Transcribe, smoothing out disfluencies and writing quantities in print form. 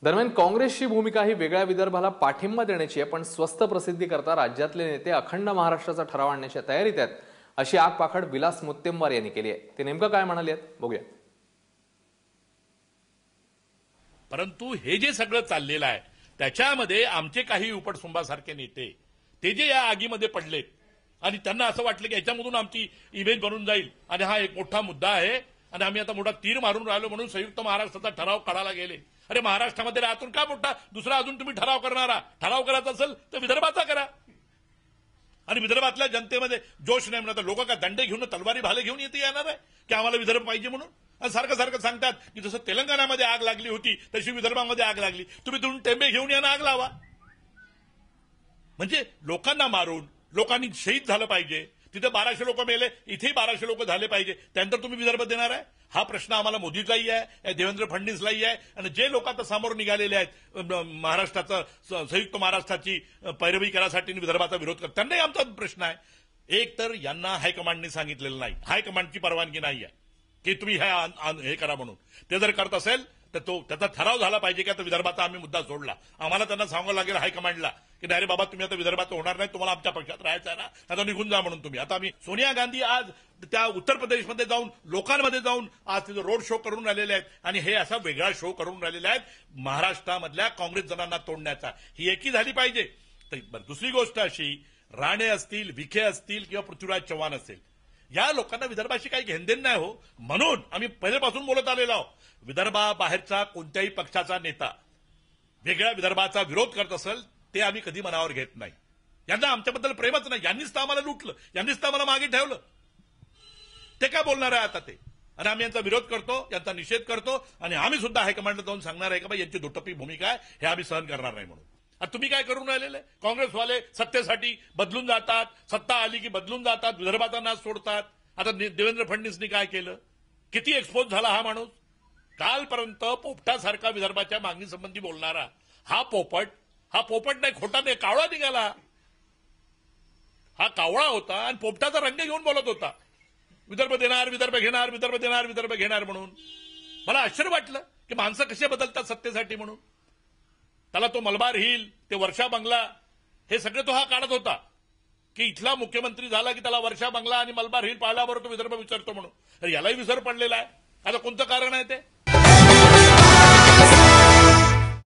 दरम्यान काँग्रेसची भूमिका ही वेगळ्या विदर्भाला पाठिंबा देण्याची आहे, पण स्वस्त प्रसिद्धी करता राज्यातले नेते अखंड महाराष्ट्राचा ठराव आणण्याच्या तयारीत आहेत, अशी आगपाखड विलास मुत्तेमवार यांनी केली आहे. ते नेमकं काय म्हणाले बघूया. परंतु हे जे सगळं चाललेलं आहे त्याच्यामध्ये आमचे काही उपटसुंबासारखे नेते ते जे या आगीमध्ये पडलेत आणि त्यांना असं वाटलं की याच्यामधून आमची इमेज बनून जाईल आणि हा एक मोठा मुद्दा आहे आणि आम्ही आता मोठा तीर मारून राहिलो म्हणून संयुक्त महाराष्ट्राचा ठराव काढायला गेले. अरे महाराष्ट्रामध्ये राहतून का मोठा दुसरा अजून तुम्ही ठराव करणारा? ठराव करायचा असेल तर विदर्भाचा करा. आणि विदर्भातल्या जनतेमध्ये जोश नाही म्हणत. लोक का दंडे घेऊन तलवारी भाले घेऊन येते येणार आहे की आम्हाला विदर्भ पाहिजे म्हणून? आणि सारखं सारखं सांगतात की जसं तेलंगणामध्ये आग लागली होती तशी विदर्भामध्ये आग लागली. तुम्ही दोन टेंबे घेऊन यांना आग लावा. म्हणजे लोकांना मारून लोकांनी शहीद झालं पाहिजे. तिथे 1200 लोक मेले, इथेही 1200 लोक झाले पाहिजे. त्यानंतर तुम्ही विदर्भ देणार आहे? हा प्रश्न आम्हाला मोदीचाही आहे, देवेंद्र फडणवीसलाही आहे. आणि जे लोक आता समोर निघालेले आहेत महाराष्ट्राचं संयुक्त महाराष्ट्राची पैरवी करासाठी विदर्भाचा विरोध करतात त्यांनाही आमचा प्रश्न आहे. एक तर यांना हायकमांडने सांगितलेलं नाही, हायकमांडची परवानगी नाही आहे की तुम्ही हे करा म्हणून. ते जर करत असेल तर त्याचा ठराव झाला पाहिजे की आता विदर्भाचा आम्ही मुद्दा सोडला. आम्हाला त्यांना सांगावं लागेल हायकमांडला की अरे बाबा तुम्ही आता विदर्भाचं होणार नाही, तुम्हाला आमच्या पक्षात राहायचं आहे ना, आता निघून जा म्हणून तुम्ही. आता आम्ही सोनिया गांधी आज त्या उत्तर प्रदेशमध्ये जाऊन लोकांमध्ये जाऊन आज तिथे रोड शो करून राहिलेले आहेत आणि हे असा वेगळा शो करून राहिलेले आहेत महाराष्ट्रामधल्या काँग्रेस जनांना तोडण्याचा. ही एकी झाली पाहिजे. तर दुसरी गोष्ट अशी, राणे असतील, विखे असतील किंवा पृथ्वीराज चव्हाण असेल, या लोकांना विदर्भाशी काही घेणदेण नाही हो. म्हणून आम्ही पहिल्यापासून बोलत आलेलो आहोत, विदर्भाबाहेरचा कोणत्याही पक्षाचा नेता वेगळ्या विदर्भाचा विरोध करत असेल ते आम्ही कधी मनावर घेत नाही. यांना आमच्याबद्दल प्रेमच नाही. यांनीच तर आम्हाला लुटलं, यांनीच तर आम्हाला मागे ठेवलं. ते काय बोलणार आहे आता ते? आणि आम्ही यांचा विरोध करतो, यांचा निषेध करतो आणि आम्ही सुद्धा हायकमांडला जाऊन सांगणार आहे की बाई यांची दुटप्पी भूमिका आहे, हे आम्ही सहन करणार नाही म्हणून. आता तुम्ही काय करून राहिलेले? काँग्रेसवाले सत्तेसाठी बदलून जातात, सत्ता आली की बदलून जातात, विदर्भाचा नाश सोडतात. आता देवेंद्र फडणवीसनी काय केलं? किती एक्सपोज झाला हा माणूस. कालपर्यंत पोपटासारखा विदर्भाच्या मागणीसंबंधी बोलणारा हा पोपट नाही, खोटा नाही, कावळा निघाला. हा कावळा होता आणि पोपटाचा रंग घेऊन बोलत होता. विदर्भ देणार, विदर्भ घेणार, विदर्भ देणार, विदर्भ घेणार म्हणून. मला आश्चर्य वाटलं की माणसं कसे बदलतात सत्तेसाठी म्हणून. त्याला तो मलबार हिल, ते वर्षा बंगला, हे सगळे तो हा काढत होता की इथला मुख्यमंत्री झाला की त्याला वर्षा बंगला आणि मलबार हिल पाहिल्याबरोबर तो विदर्भ विचारतो म्हणून. यालाही विसर पडलेला आहे. आता कोणतं कारण आहे ते?